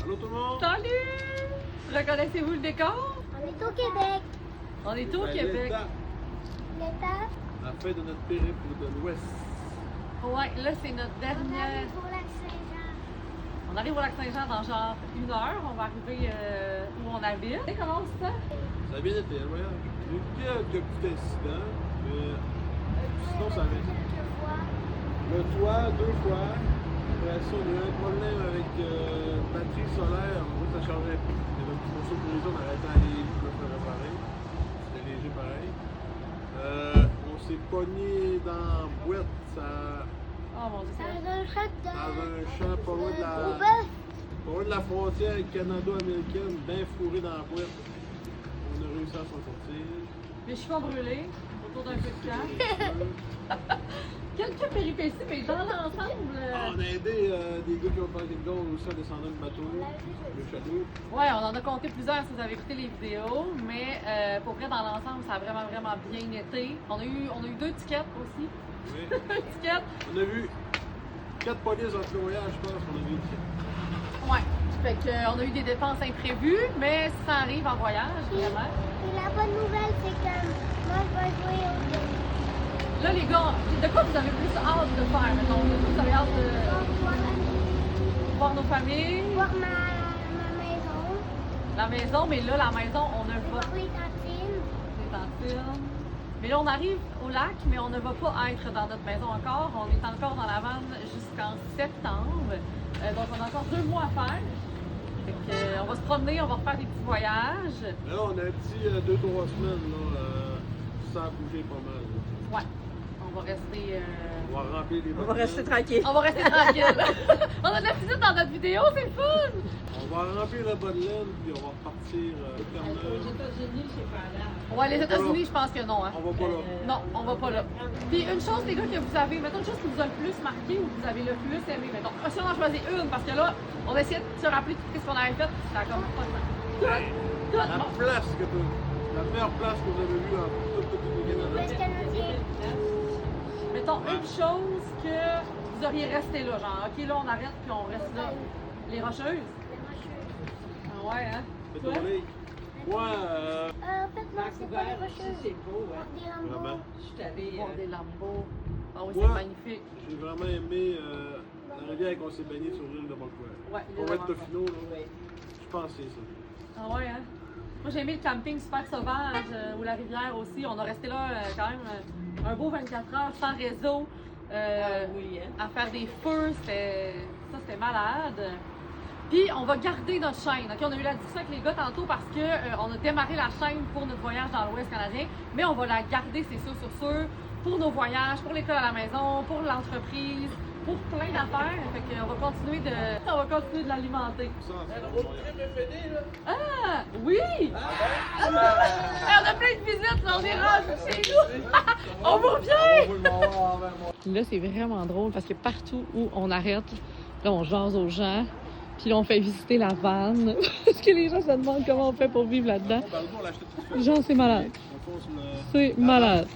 Allô tout le monde? Salut! Reconnaissez-vous le décor? On est au Québec. On est au Ben, Québec. L'étape. La fin de notre périple de l'Ouest. Ouais, là c'est notre On dernière. arrive au lac Saint-Jean. On arrive au lac Saint-Jean dans genre 1 heure. On va arriver où on habite. Et comment on se sent? Ça a bien été le voyage. J'ai eu quelques petits incidents, mais sinon ça va. Quelques fois. Le toit, 2 fois. Après ça, on a eu un problème avec batterie solaire. En gros, ça changeait plus. Il y avait un petit morceau de brisé, on arrêtait à aller pour le faire réparer. C'était léger pareil. On s'est pogné dans la boîte. Ça... Oh mon dieu, c'est Dans un choc de. Dans un champ pas loin de la, poubelle. pas loin de la frontière canado-américaine, bien fourré dans la boîte. On a réussi à s'en sortir. mes chiffons brûlés autour d'un feu de camp. Quelques péripéties, mais dans l'ensemble. On a aidé des gars qui ont fait une goal aussi à descendre le bateau, le château. Ouais, on en a compté plusieurs si vous avez écouté les vidéos, mais pour vrai, dans l'ensemble, ça a vraiment, vraiment bien été. On a eu 2 tickets aussi. Oui. 2 tickets. On a vu 4 polices entre le voyage, je pense qu'on a vu. Ouais. Fait qu'on a eu des dépenses imprévues, mais ça arrive en voyage, vraiment. Et la bonne nouvelle, c'est que moi, je vais jouer au tennis. Là, les gars, de quoi vous avez plus hâte de faire, mettons? Vous avez hâte de voir nos familles, Voir ma maison. la maison, mais là, la maison, on ne va Voir les cantines. les tantines. Mais là, on arrive au lac, mais on ne va pas être dans notre maison encore. On est encore dans la vanne jusqu'en septembre. Donc, on a encore 2 mois à faire. Fait que, on va se promener, on va refaire des petits voyages. Mais là, on a un petit 2-3 semaines là, sans bouger pas mal. Là. Ouais, on va rester... On va remplir les On va rester tranquille. On va rester tranquille. On a de la visite dans notre vidéo, c'est le fun! On va remplir la bonne laine, puis on va repartir au Terre-Neuve. États-Unis, je sais pas là. Ouais, les États-Unis, je pense que non. Hein. On va pas là. Non, on va pas là. Puis une chose, les gars, que vous avez, mettons une chose qui vous a le plus marqué ou que vous avez le plus aimé, mettons. Si on en choisit une, parce que là, on va essayer de se rappeler tout ce qu'on avait fait, ça a comme pas de sens. Tout, La bon. place que la meilleure place que vous avez vue dans tout le Canada. L'Ouest canadien. Mettons une chose que vous auriez resté là, genre, ok, là, on arrête, puis on reste là. Les Rocheuses? Les Rocheuses. Ah ouais, hein? Faites Toi? tourner. Moi, En fait, non, c'est pas les Rocheuses. C'est beau, hein. Des Lambeaux. vraiment, Je suis allée. Voir des lambeaux. Ah oui, Ouais. c'est magnifique. j'ai vraiment aimé la rivière qu'on s'est baigné sur l'île de Bonnefoy. Ouais, Pour l'île de être Tofino, là, Oui. je pense que c'est ça. Ah ouais, hein? Moi, j'ai aimé le camping super sauvage ou la rivière aussi. On a resté là quand même un beau 24 heures sans réseau. Oui, hein. À faire des feux, c'était malade. Puis on va garder notre chaîne. Ok, on a eu la discussion avec les gars tantôt parce que on a démarré la chaîne pour notre voyage dans l'Ouest canadien, mais on va la garder, c'est sûr, pour nos voyages, pour l'école à la maison, pour l'entreprise, pour plein d'affaires. Fait qu'on va continuer de l'alimenter. Ça, Ah oui! Hey, on a plein de visites, là, on est rendu chez nous. On vous revient! Là, c'est vraiment drôle parce que partout où on arrête, là, on jase aux gens. Puis là, on fait visiter la vanne. Parce que les gens se demandent comment on fait pour vivre là-dedans. Genre, c'est malade. C'est malade.